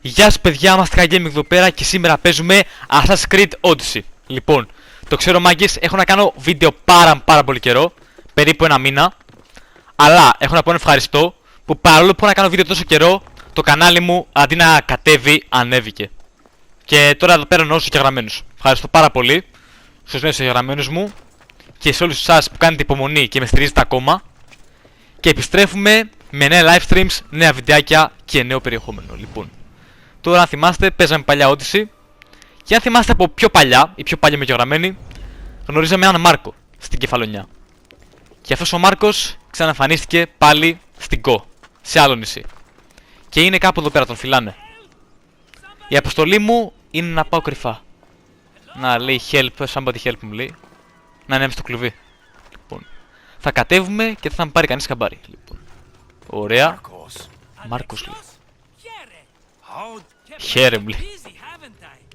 Γεια σας παιδιά, είμαστε Gaming εδώ πέρα και σήμερα παίζουμε Assassin's Creed Odyssey. Λοιπόν, το ξέρω μάγκες, έχω να κάνω βίντεο πάρα πολύ καιρό, περίπου ένα μήνα. Αλλά έχω να πω ευχαριστώ που παρόλο που έχω να κάνω βίντεο τόσο καιρό, το κανάλι μου αντί να κατέβει, ανέβηκε. Και τώρα εδώ πέρα εννοώ στους εγγεγραμμένους. Ευχαριστώ πάρα πολύ στους νέους εγγεγραμμένους μου και σε όλους εσάς που κάνετε υπομονή και με στηρίζετε ακόμα. Και επιστρέφουμε με νέα live streams, νέα βιντεάκια και νέο περιεχόμενο. Λοιπόν, τώρα αν θυμάστε, παίζαμε παλιά Odyssey. Και αν θυμάστε από πιο παλιά, ή πιο παλιά με γεγραμμένοι, γνωρίζαμε έναν Μάρκο στην κεφαλονιά. Και αυτός ο Μάρκος ξαναφανίστηκε πάλι στην Κο, σε άλλο νησί. Και είναι κάπου εδώ πέρα, τον φυλάνε. Η αποστολή μου είναι να πάω κρυφά. Να λέει help, somebody help μου λέει. Να είναι στο κλουβί. Λοιπόν, θα κατέβουμε και δεν θα με πάρει κανείς χαμπάρι. Λοιπόν, ωραία. Μάρκος λέει. Χαίρε μου λέει.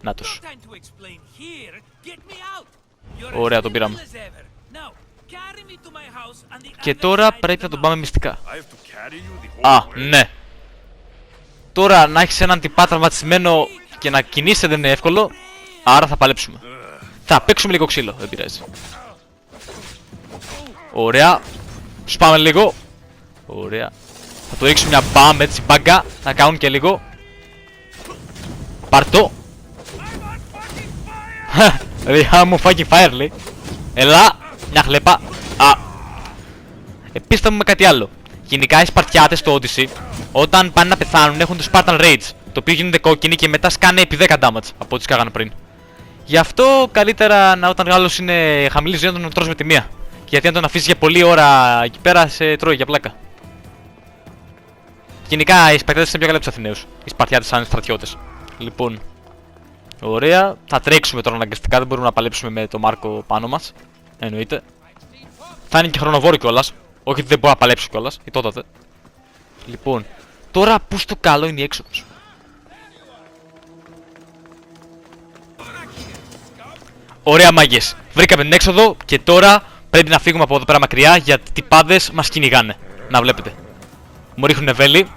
Νάτος. Ωραία, τον πήραμε. Και τώρα πρέπει να τον πάμε μυστικά. Α, ναι. Τώρα να έχεις έναν τυπά τραυματισμένο και να κινείσαι δεν είναι εύκολο. Άρα θα παλέψουμε. Θα παίξουμε λίγο ξύλο, δεν πειράζει. Ωραία. Σπάμε λίγο. Ωραία. Θα το ρίξουμε μια μπαμ έτσι μπάγκα. Να κάνουν και λίγο. Πάρτο. Ριά μου fucking fire λέει. Ελά. Μια χλέπα. Α. Επίσης θα πούμε κάτι άλλο. Γενικά οι Σπαρτιάτες στο Odyssey, όταν πάνε να πεθάνουν, έχουν το Spartan Rage, το οποίο γίνονται κόκκινοι και μετά σκάνε επί 10 damage από ό,τι σκάγανε πριν. Γι' αυτό καλύτερα να όταν άλλος είναι χαμηλή ζωή να τον τρως με τη μία. Γιατί αν τον αφήσεις για πολλή ώρα εκεί πέρα σε τρώει για πλάκα. Γενικά οι Σπαρτιάτες είναι πιο καλοί από τους Αθηναίους. Οι Σπαρτιάτες σαν στρατιώτες. Λοιπόν, ωραία. Θα τρέξουμε τώρα αναγκαστικά, δεν μπορούμε να παλέψουμε με τον Μάρκο πάνω μας. Εννοείται. Θα είναι και χρονοβόρο κιόλας. Όχι ότι δεν μπορώ να παλέψω κιόλας, ή τότε. Λοιπόν, τώρα που στο καλό είναι η έξοδος. Ωραία μάγκες, βρήκαμε την έξοδο και τώρα πρέπει να φύγουμε από εδώ πέρα μακριά γιατί οι τυπάδες μας κυνηγάνε. Να βλέπετε. Μου ρίχνουνε βέλη.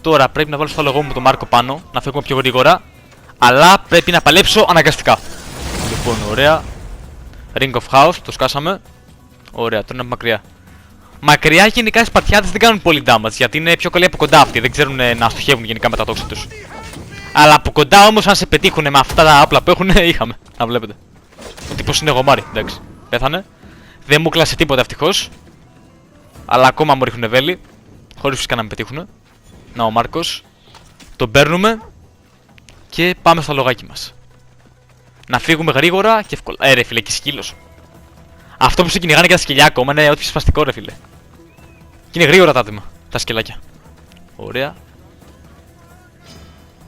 Τώρα πρέπει να βάλω στο λογό μου τον Μάρκο πάνω, να φύγουμε πιο γρήγορα. Αλλά πρέπει να παλέψω αναγκαστικά. Λοιπόν, ωραία. Ring of House, το σκάσαμε. Ωραία, τώρα είναι από μακριά. Μακριά γενικά οι Σπαρτιάτες δεν κάνουν πολύ damage γιατί είναι πιο καλοί από κοντά αυτοί. Δεν ξέρουν να στοχεύουν γενικά με τα τόξα τους. Αλλά από κοντά όμως, αν σε πετύχουν με αυτά τα όπλα που έχουν, είχαμε. Να βλέπετε. Ο τύπος είναι γομάρι, εντάξει. Πέθανε. Δεν μου κλάσε τίποτα ευτυχώς. Αλλά ακόμα μου ρίχνουν βέλη. Χωρίς φυσικά να με πετύχουν. Να ο Μάρκος. Τον παίρνουμε. Και πάμε στο λογάκι μας. Να φύγουμε γρήγορα και εύκολα. Ρε φίλε, και σκύλος. Αυτό που σε κυνηγάνε και τα σκυλιά ακόμα είναι ό,τι σπαστικό ρε φίλε. Και είναι γρήγορα τα άτομα, τα σκυλάκια. Ωραία.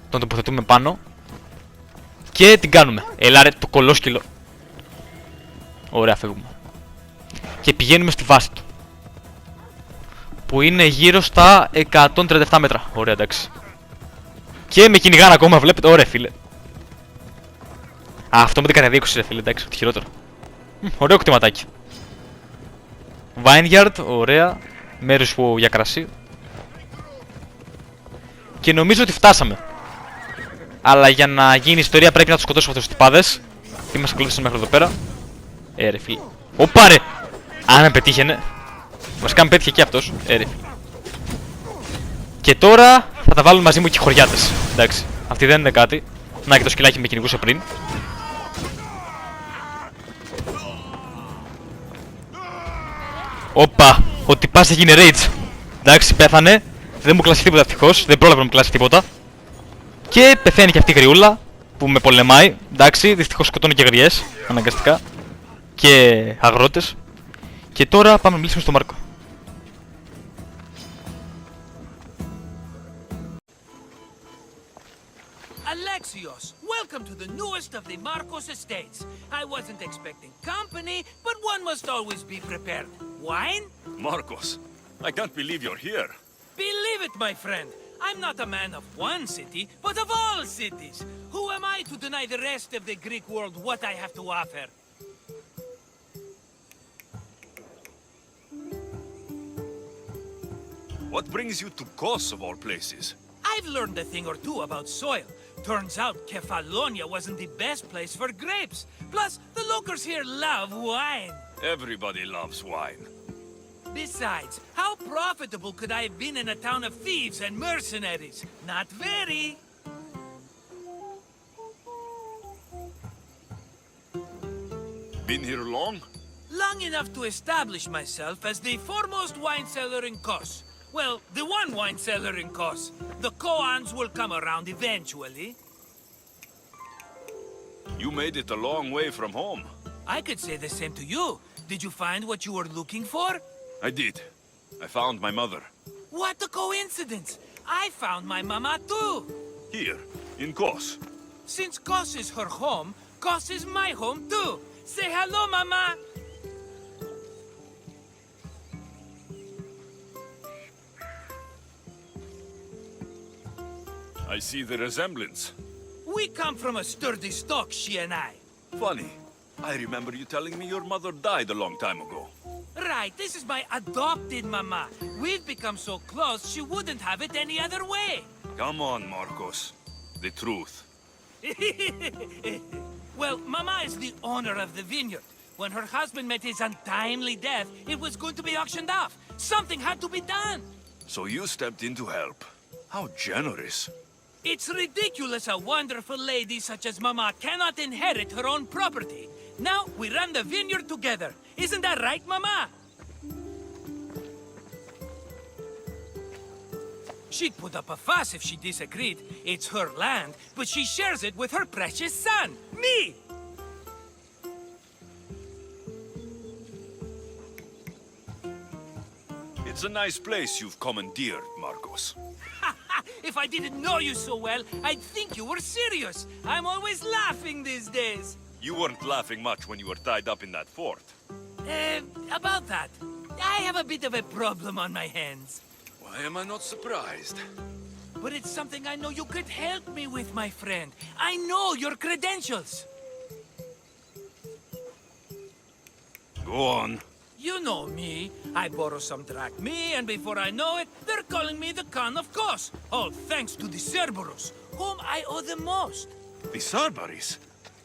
Τον τοποθετούμε πάνω. Και την κάνουμε. Έλα ρε το κολόσκυλο. Ωραία, φεύγουμε. Και πηγαίνουμε στη βάση του. Που είναι γύρω στα 137 μέτρα. Ωραία, εντάξει. Και με κυνηγάνε ακόμα, βλέπετε. Ωραία φίλε. Α, αυτό με την καταδίωξη ρε φίλε, εντάξει, ό,τι χειρότερο. Ωραίο κτηματάκι. Vineyard, ωραία. Μέρος που για κρασί. Και νομίζω ότι φτάσαμε. Αλλά για να γίνει ιστορία πρέπει να τους σκοτώσουμε αυτούς τους τυπάδες. Τι μας ακολούθησαν μέχρι εδώ πέρα. Ρε φίλε. Ωπα ρε. Αν με πετύχαινε. Βασικά με πέτυχε και αυτός. Ρε φίλε. Και τώρα θα τα βάλουν μαζί μου και οι χωριάτες. Εντάξει. Αυτοί δεν είναι κάτι. Να και το σκυλάκι με κυνηγούσε πριν. Όπα, ο τυπάς έγινε rage. Εντάξει, πέθανε. Δεν μου κλάσει τίποτα ευτυχώς. Δεν πρόλαβε να μου κλάσει τίποτα. Και πεθαίνει και αυτή η γριούλα που με πολεμάει. Εντάξει, δυστυχώς σκοτώνει και γριές. Αναγκαστικά. Και αγρότες. Και τώρα πάμε να μιλήσουμε στον Μάρκο. Alexios, welcome to the newest of the Marcos estates. I wasn't expecting company, but one must always be prepared. Wine? Marcos, I can't believe you're here. Believe it, my friend. I'm not a man of one city, but of all cities. Who am I to deny the rest of the Greek world what I have to offer? What brings you to Kos of all places? I I've learned a thing or two about soil. Turns out Kefalonia wasn't the best place for grapes. Plus, the locals here love wine. Everybody loves wine. Besides, how profitable could I have been in a town of thieves and mercenaries? Not very. Been here long? Long enough to establish myself as the foremost wine seller in Kos. Well, the one wine seller in Kos. The Koans will come around eventually. You made it a long way from home. I could say the same to you. Did you find what you were looking for? I did. I found my mother. What a coincidence! I found my mama too. Here, in Kos. Since Kos is her home, Kos is my home too. Say hello, mama. I see the resemblance. We come from a sturdy stock, she and I. Funny. I remember you telling me your mother died a long time ago. Right, this is my adopted mama. We've become so close, she wouldn't have it any other way. Come on, Marcos. The truth. Well, mama is the owner of the vineyard. When her husband met his untimely death, it was going to be auctioned off. Something had to be done. So you stepped in to help. How generous. It's ridiculous a wonderful lady such as mama cannot inherit her own property. Now we run the vineyard together. Isn't that right, mama? She'd put up a fuss if she disagreed. It's her land, but she shares it with her precious son, me! It's a nice place you've commandeered, Marcos. If I didn't know you so well, I'd think you were serious. I'm always laughing these days. You weren't laughing much when you were tied up in that fort. About that, I have a bit of a problem on my hands. Why am I not surprised? But it's something I know you could help me with, my friend. I know your credentials. Go on. You know me. I borrow some drachmi, and before I know it, they're calling me the Khan of Kos. All thanks to the Cerberus, whom I owe the most. The Cerberus?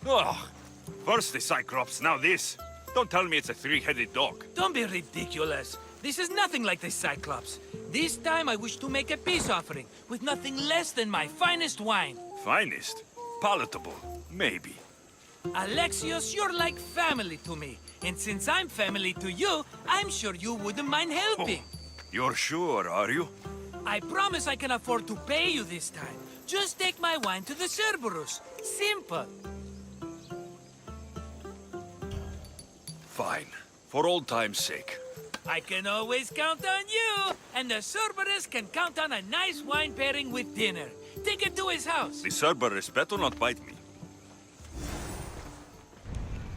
Oh, first the Cyclops, now this. Don't tell me it's a three-headed dog. Don't be ridiculous. This is nothing like the Cyclops. This time I wish to make a peace offering with nothing less than my finest wine. Finest? Palatable? Maybe. Alexios, you're like family to me. And since I'm family to you, I'm sure you wouldn't mind helping. Oh, you're sure, are you? I promise I can afford to pay you this time. Just take my wine to the Cerberus. Simple. Fine. For old time's sake. I can always count on you. And the Cerberus can count on a nice wine pairing with dinner. Take it to his house. The Cerberus better not bite me.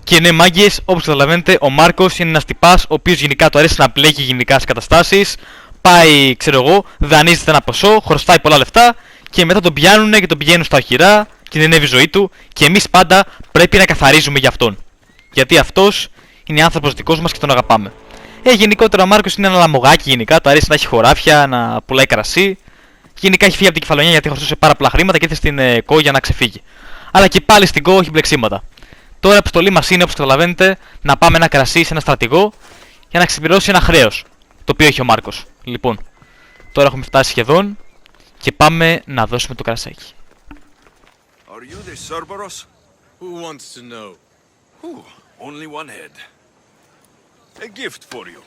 Και ναι, μάγκες, όπως καταλαβαίνετε, ο Μάρκος είναι ένας τυπάς ο οποίος γενικά του αρέσει να μπλέκει γενικά σε καταστάσεις. Πάει, ξέρω εγώ, δανείζεται ένα ποσό, χρωστάει πολλά λεφτά και μετά τον πιάνουν και τον πηγαίνουν στα οχυρά, κινδυνεύει η ζωή του και εμείς πάντα πρέπει να καθαρίζουμε για αυτόν. Γιατί αυτός είναι άνθρωπος δικός μας και τον αγαπάμε. Γενικότερα ο Μάρκος είναι ένα λαμογάκι γενικά, του αρέσει να έχει χωράφια, να πουλάει κρασί. Γενικά έχει φύγει από την Κεφαλονιά γιατί χρωστούσε πάρα πολλά χρήματα και ήρθε στην Κο για να ξεφύγει. Αλλά και πάλι στην Κο έχει μπλεξίματα. Τώρα η αποστολή μας είναι, όπως καταλαβαίνετε, να πάμε ένα κρασί σε ένα στρατηγό για να ξεπληρώσει ένα χρέος, το οποίο έχει ο Μάρκος. Λοιπόν, τώρα έχουμε φτάσει σχεδόν και πάμε να δώσουμε το κρασάκι. Are you the Cerberus? Who wants to know? Only one head. A gift for you.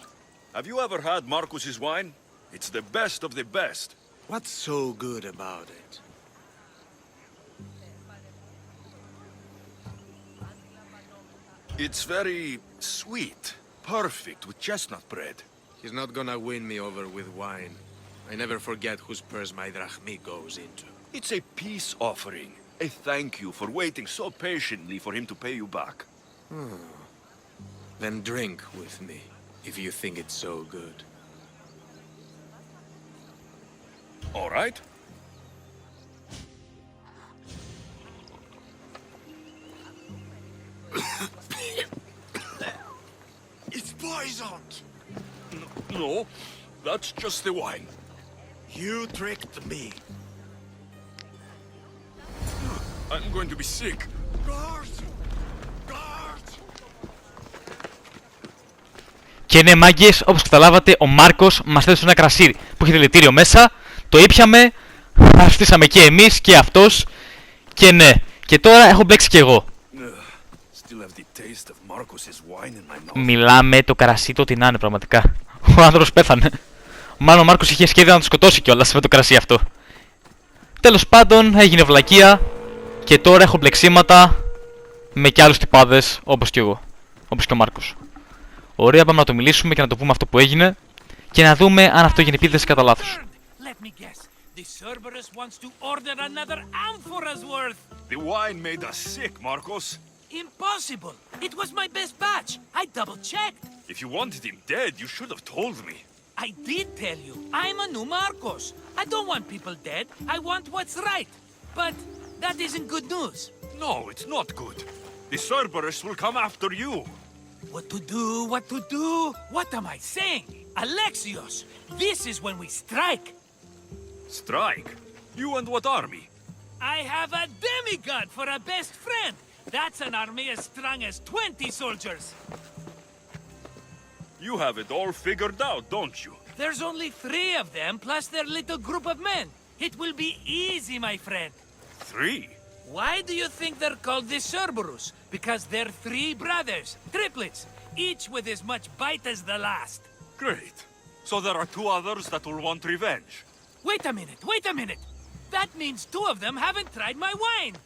Have you ever had Marcus's wine? It's the best of the best. What's so good about it? It's very sweet. Perfect with chestnut bread. He's not gonna win me over with wine. I never forget whose purse my drachmi goes into. It's a peace offering. A thank you for waiting so patiently for him to pay you back. Then drink with me, if you think it's so good. All right. It's poisoned! No, that's just the wine. You tricked me. I'm going to be sick. Guards! Guards! Και ναι, μάγκες, όπως καταλάβατε, ο Μάρκος μας έδωσε ένα κρασί που έχει δηλητήριο μέσα. Το ήπιαμε, αστήσαμε και εμείς και αυτός. Και ναι, και τώρα έχω μπλέξει κι εγώ. Still have the taste of Marcos's wine in my mouth. Μιλάμε το κρασί το τεινάνε πραγματικά. Ο άνθρωπος πέθανε. Μάλλον ο Μάρκος είχε σχέδιο να το σκοτώσει κιόλας με το κρασί αυτό. Τέλος πάντων, έγινε βλακεία. Και τώρα έχω μπλεξίματα με κι άλλους τυπάδες όπως κι εγώ. Όπως και ο Μάρκος. Ωραία, πάμε να το μιλήσουμε και να το πούμε αυτό που έγινε. Και να δούμε αν αυτό έγινε επίθεση κατά λάθος. Let me guess. The Cerberus wants to order another amphora's worth. The wine made us sick, Marcos. Impossible. It was my best batch. I double-checked. If you wanted him dead, you should have told me. I did tell you. I'm a new Marcos. I don't want people dead. I want what's right. But that isn't good news. No, it's not good. The Cerberus will come after you. What to do? What to do? What am I saying? Alexios, this is when we strike. Strike? You and what army? I have a demigod for a best friend. That's an army as strong as 20 soldiers. You have it all figured out, don't you? There's only 3 of them, plus their little group of men. It will be easy, my friend. 3? Why do you think they're called the Cerberus? Because they're 3 brothers, triplets, each with as much bite as the last. Great. So there are 2 others that will want revenge. Wait a minute, wait a minute. That means 2 of them haven't tried my wine.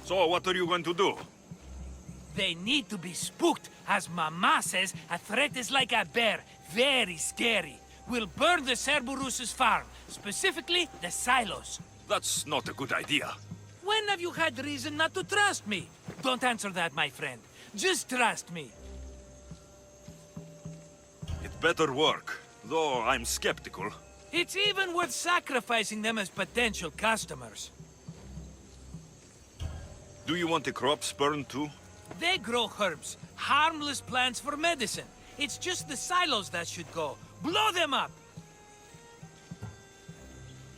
So what are you going to do? They need to be spooked. As Mama says, a threat is like a bear, very scary. We'll burn the Cerberus's farm, specifically the silos. That's not a good idea. When have you had reason not to trust me? Don't answer that, my friend. Just trust me. It better work, though I'm skeptical. It's even worth sacrificing them as potential customers. Do you want the crops burned too? They grow herbs, harmless plants for medicine. It's just the silos that should go. Blow them up!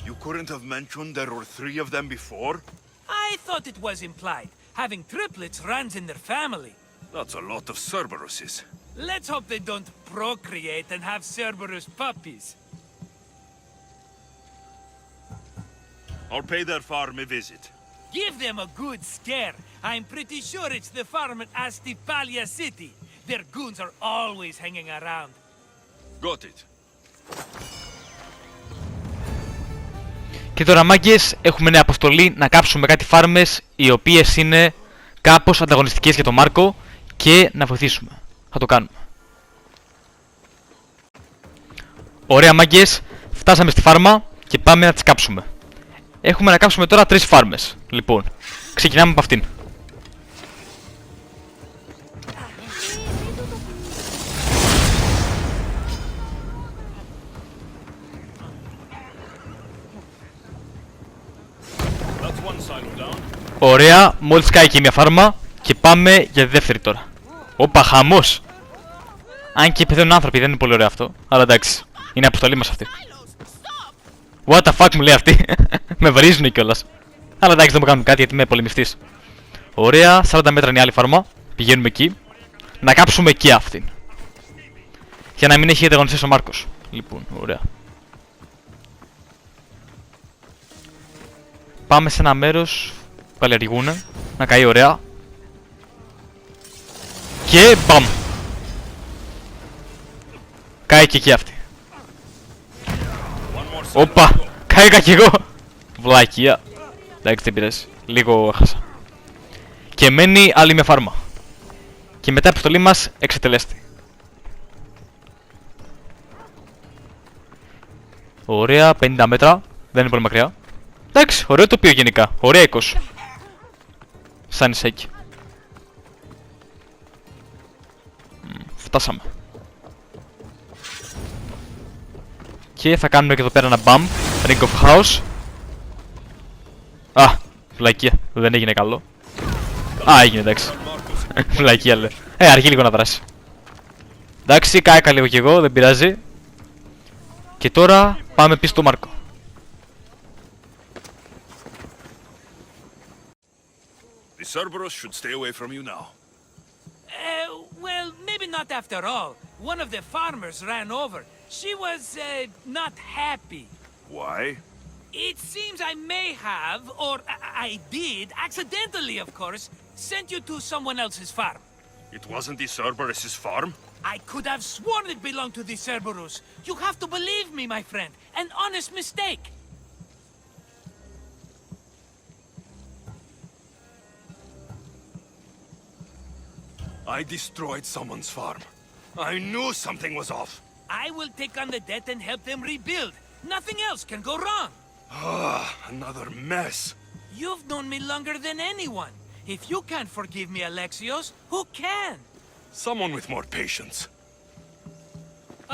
You couldn't have mentioned there were 3 of them before? I thought it was implied. Having triplets runs in their family. That's a lot of Cerberuses. Let's hope they don't procreate and have Cerberus puppies. I'll pay their farm a visit. Give them a good scare. I'm pretty sure it's the farm at Astipalia City. Their goons are always hanging around. Got it. Και τώρα, μάγκες, έχουμε νέα αποστολή να κάψουμε κάτι φάρμες οι οποίες είναι κάπως ανταγωνιστικές για τον Μάρκο και να βοηθήσουμε. Θα το κάνουμε. Ωραία, μάγκες, φτάσαμε στη φάρμα και πάμε να τις κάψουμε. Έχουμε να κάψουμε τώρα 3 φάρμες. Λοιπόν, ξεκινάμε από αυτήν. Ωραία, μόλις κάει και μια φάρμα και πάμε για τη δεύτερη τώρα. Όπα, χαμός! Αν και πεθαίνουν άνθρωποι, δεν είναι πολύ ωραίο αυτό. Αλλά εντάξει, είναι αποστολή μας αυτή. What the fuck μου λέει αυτή. Με βρίζουνε κιόλας. Αλλά εντάξει, δεν μου κάνουν κάτι γιατί είμαι πολεμιστής. Ωραία, 40 μέτρα είναι η άλλη φάρμα. Πηγαίνουμε εκεί. Να κάψουμε και αυτήν. Για να μην έχει ανταγωνιστές ο Μάρκος. Λοιπόν, ωραία. Πάμε σε ένα μέρος που καλλιεργούνε. Να καεί ωραία. Και μπαμ. Κάει και εκεί αυτή. Όπα, κάηκα κι εγώ. Βλάκια. Εντάξει, δεν πειράζει. Λίγο έχασα. Και μένει άλλη μια φάρμα. Και μετά η αποστολή μας εξετελέστη. Ωραία, 50 μέτρα. Δεν είναι πολύ μακριά. Εντάξει, ωραίο τοπίο γενικά. Ωραία οίκος. Σαν νησάκι. Φτάσαμε. Και θα κάνουμε και εδώ πέρα ένα bump. Ring of House. Α, βλακεία. Δεν έγινε καλό. Α, έγινε εντάξει. Βλακεία λέει. Αργεί λίγο να δράσει. Εντάξει, κάηκα λίγο κι εγώ, δεν πειράζει. Και τώρα πάμε πίσω στο Μάρκο. The Cerberus should stay away from you now. Well, maybe not after all. One of the farmers ran over. She was, not happy. Why? It seems I may have, or I did, accidentally of course, sent you to someone else's farm. It wasn't the Cerberus's farm? I could have sworn it belonged to the Cerberus. You have to believe me, my friend. An honest mistake. I destroyed someone's farm. I knew something was off. I will take on the debt and help them rebuild. Nothing else can go wrong. Another mess. You've known me longer than anyone. If you can't forgive me, Alexios, who can? Someone with more patience.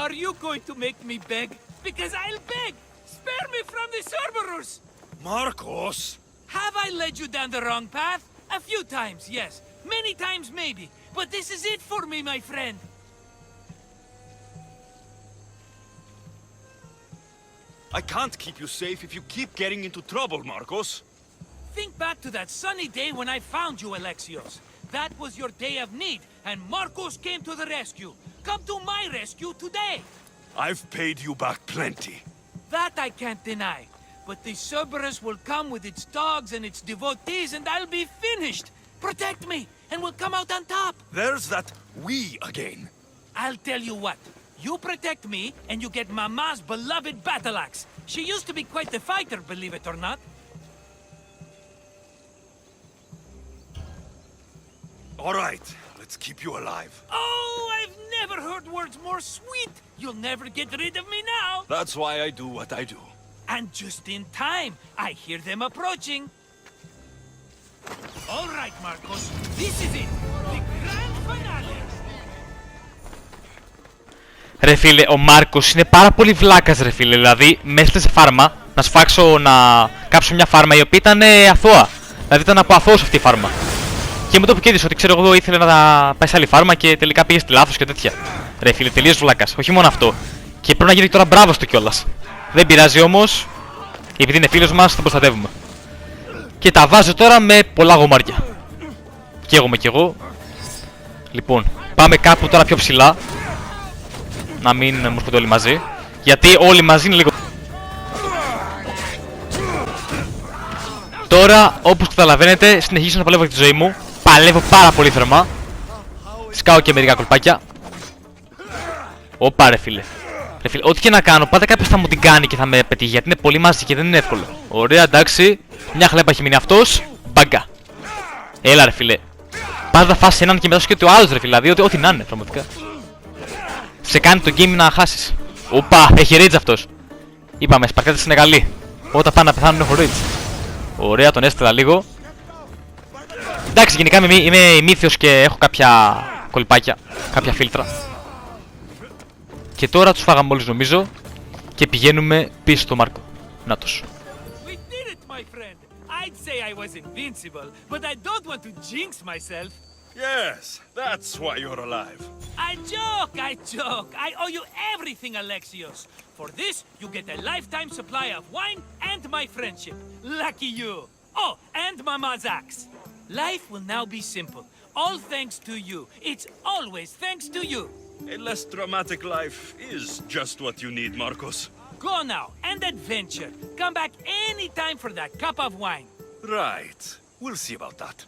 Are you going to make me beg? Because I'll beg! Spare me from the Cerberus! Marcos! Have I led you down the wrong path? A few times, yes. Many times, maybe. But this is it for me, my friend. I can't keep you safe if you keep getting into trouble, Marcos. Think back to that sunny day when I found you, Alexios. That was your day of need, and Marcos came to the rescue. Come to my rescue today. I've paid you back plenty. That I can't deny. But the Cerberus will come with its dogs and its devotees, and I'll be finished. Protect me, and we'll come out on top. There's that we again. I'll tell you what. You protect me, and you get Mama's beloved battle axe. She used to be quite the fighter, believe it or not. All right, let's keep you alive. Oh, I've never heard words more sweet. You'll never get rid of me now. That's why I do what I do. And just in time, I hear them approaching. All right, Marcos, this is it. The grand finale. Ρε φίλε, ο Μάρκος είναι πάρα πολύ βλάκας ρε φίλε, δηλαδή με έστειλε σε φάρμα να σφάξω, να κάψω μια φάρμα η οποία ήταν αθώα. Δηλαδή ήταν από αθώος αυτή η φάρμα. Και με το που κέρδισε ότι ξέρω εγώ ήθελε να πάει σε άλλη φάρμα και τελικά πήγε στη λάθος και τέτοια. Ρε φίλε, τελείως βλάκας, όχι μόνο αυτό. Και πρέπει να γίνει τώρα μπράβο στο κιόλας. Δεν πειράζει όμως, επειδή είναι φίλος μας, τον προστατεύουμε. Και τα βάζω τώρα με πολλά γομάρια. Καίγομαι κι εγώ. Λοιπόν, πάμε κάπου τώρα πιο ψηλά. Να μην μου σκοτώ όλοι μαζί. Γιατί όλοι μαζί είναι λίγο... Τώρα, όπως καταλαβαίνετε, συνεχίζω να παλεύω για τη ζωή μου. Παλεύω πάρα πολύ θερμά. Σκάω και μερικά κολπάκια. Ωπα ρε φίλε. Ρε φίλε, ό,τι και να κάνω, πάντα κάποιος θα μου την κάνει και θα με πετύχει. Γιατί είναι πολύ μαζί και δεν είναι εύκολο. Ωραία, εντάξει. Μια χλέπα έχει μείνει αυτός. Μπάγκα. Έλα ρε φίλε. Πάντα θα φας έναν και μετά σου και το άλλος ρε φίλε. Δηλαδή, ό,τι να είναι, πραγματικά. Σε κάνει το game να χάσεις. Οπα, έχει rage αυτός. Είπαμε, σπαρτιάτες είναι καλοί. Όταν πάνε να πεθάνουν έχω rage. Ωραία, τον έστειλα λίγο. Εντάξει, γενικά είμαι ημίθιος και έχω κάποια κολπάκια, κάποια φίλτρα. Και τώρα τους φάγαμε όλους νομίζω. Και πηγαίνουμε πίσω στο Μάρκο. Νάτος. We did it, my friend. I'd say I was invincible, but I don't want to jinx myself. Yes, that's why you're alive. I joke, I joke. I owe you everything, Alexios. For this, you get a lifetime supply of wine and my friendship. Lucky you. Oh, and Mama's axe. Life will now be simple. All thanks to you. It's always thanks to you. A less dramatic life is just what you need, Marcos. Go now and adventure. Come back anytime for that cup of wine. Right. We'll see about that.